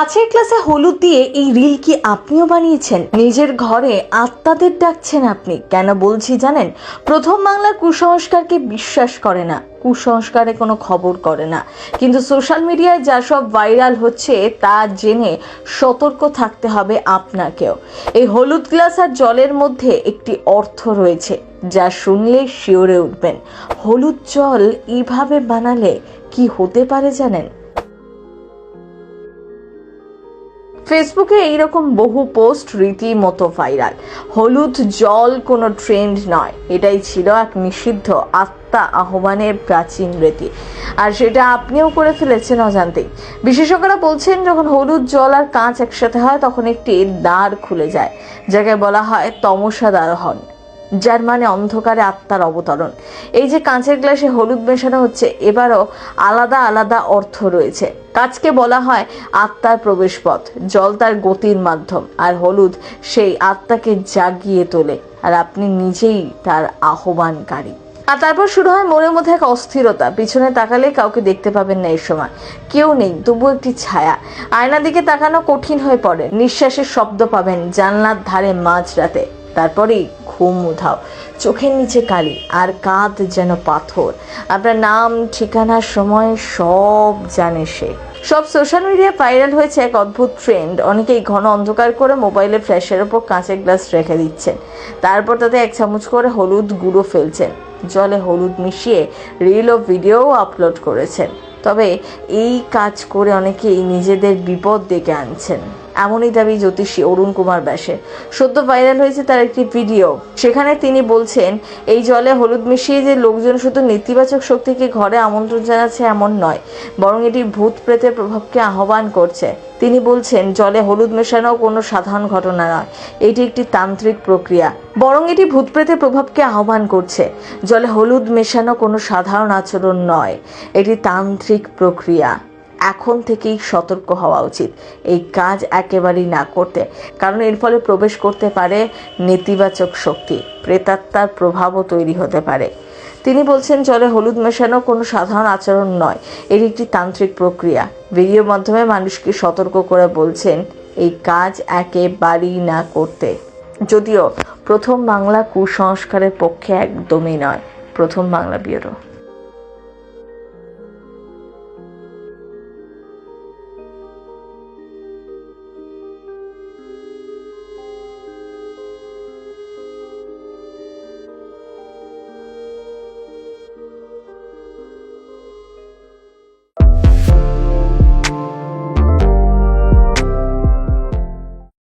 আজকের ক্লাসে হলুদ দিয়ে এই রিল কি আপনিও বানিয়েছেন? নিজের ঘরে আত্মাদের ডাকছেন আপনি। কেন বলছি জানেন? প্রথম বাংলার কুসংস্কারকে বিশ্বাস করে না, কুসংস্কারে কোনো খবর করে না, কিন্তু সোশ্যাল মিডিয়ায় যা সব ভাইরাল হচ্ছে তা জেনে সতর্ক থাকতে হবে আপনাকেও। এই হলুদ গ্লাস আর জলের মধ্যে একটি অর্থ রয়েছে যা শুনলে শিওরে উঠবেন। হলুদ জল এইভাবে বানালে কি হতে পারে জানেন? ফেসবুকে এইরকম বহু পোস্ট রীতিমতো ভাইরাল। হলুদ জল কোনো ট্রেন্ড নয়, এটাই ছিল এক নিষিদ্ধ আত্মা আহ্বানের প্রাচীন রীতি, আর সেটা আপনিও করে ফেলেছেন অজান্তেই। বিশেষজ্ঞরা বলছেন যখন হলুদ জল আর কাঁচ একসাথে হয় তখন একটি দ্বার খুলে যায়, যাকে বলা হয় তমসা দাহন, যার মানে অন্ধকারে আত্মার অবতরণ। এই যে কাঁচের গ্লাসে হলুদ মেশানো হচ্ছে, এবারও আলাদা আলাদা অর্থ রয়েছে। কাঁচকে বলা হয় আত্মার প্রবেশপথ, জল তার গতির মাধ্যম, আর হলুদ সেই আত্মাকে জাগিয়ে তোলে, আর আপনি নিজেই তার আহ্বানকারী। আর তারপর শুরু হয় মনের মধ্যে এক অস্থিরতা। পিছনে তাকালে কাউকে দেখতে পাবেন না, এই সময় কেউ নেই, তবু একটি ছায়া। আয়নার দিকে তাকানো কঠিন হয়ে পড়ে, নিঃশ্বাসের শব্দ পাবেন জানলার ধারে মাঝরাতে। তারপরেই ঘুম উধাও, চোখের নিচে কালি, আর কাঁধ যেন পাথর। আপনার নাম, ঠিকানা, সময় সব জানে সে। সব সোশ্যাল মিডিয়া ভাইরাল হয়েছে এক অদ্ভুত ট্রেন্ড। অনেকেই ঘন অন্ধকার করে মোবাইলের ফ্ল্যাশের ওপর কাঁচের গ্লাস রেখে দিচ্ছেন, তারপর তাতে 1 চামচ করে হলুদ গুঁড়ো ফেলছেন, জলে হলুদ মিশিয়ে রিল ও ভিডিও আপলোড করেছেন। তবে এই কাজ করে অনেকেই নিজেদের বিপদ ডেকে আনছেন, এমনই দাবি জ্যোতিষী অরুণ কুমার ব্যাসের। সদ্য ভাইরাল হয়েছে তার একটি ভিডিও, সেখানে তিনি বলছেন এই জলে হলুদ মিশিয়ে যে লোকজন শুধু নেতিবাচক শক্তিকে ঘরে আমন্ত্রণ জানাচ্ছে এমন নয়, বরং এটি ভূত প্রেতের প্রভাবকে আহ্বান করছে। তিনি বলছেন জলে হলুদ মেশানো কোনো সাধারণ ঘটনা নয়, এটি একটি তান্ত্রিক প্রক্রিয়া, বরং এটি ভূত প্রেতের প্রভাবকে আহ্বান করছে। জলে হলুদ মেশানো কোনো সাধারণ আচরণ নয়, এটি তান্ত্রিক প্রক্রিয়া। এখন থেকেই সতর্ক হওয়া উচিত এই কাজ একেবারেই না করতে, কারণ এর ফলে প্রবেশ করতে পারে নেতিবাচক শক্তি, প্রেতাত্মার প্রভাবও তৈরি হতে পারে। তিনি বলছেন জলে হলুদ মেশানো কোনো সাধারণ আচরণ নয়, এটি একটি তান্ত্রিক প্রক্রিয়া। ভিডিওর মাধ্যমে মানুষকে সতর্ক করে বলছেন এই কাজ একেবারেই না করতে। যদিও প্রথম বাংলা কুসংস্কারের পক্ষে একদমই নয়। প্রথম বাংলা ব্যুরো।